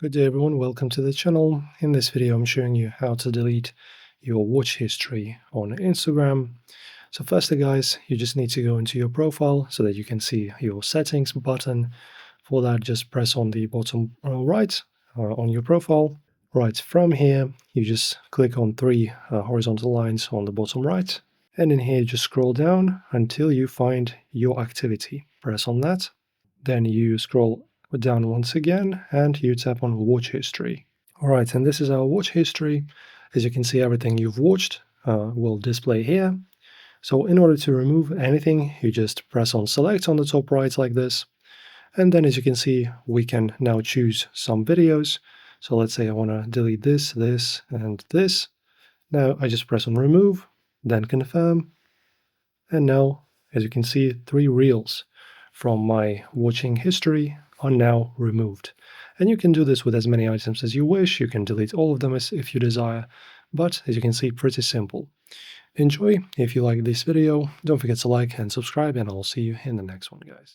Good day everyone, welcome to the channel. In this video I'm showing you how to delete your watch history on Instagram. So firstly guys, you just need to go into your profile so that you can see your settings button. For that, just press on the bottom right on your profile. Right, from here you just click on three horizontal lines on the bottom right, and in here just scroll down until you find your activity. Press on that. Then you scroll down once again and you tap on watch history. All right, and this is our watch history. As you can see, everything you've watched will display here. So in order to remove anything, you just press on select on the top right like this. And then as you can see, we can now choose some videos. So let's say I want to delete this, this, and this. Now I just press on remove, then confirm. And now, as you can see, 3 reels from my watching history are now removed. And you can do this with as many items as you wish. You can delete all of them if you desire, but as you can see, pretty simple. Enjoy. If you like this video, don't forget to like and subscribe, and I'll see you in the next one, guys.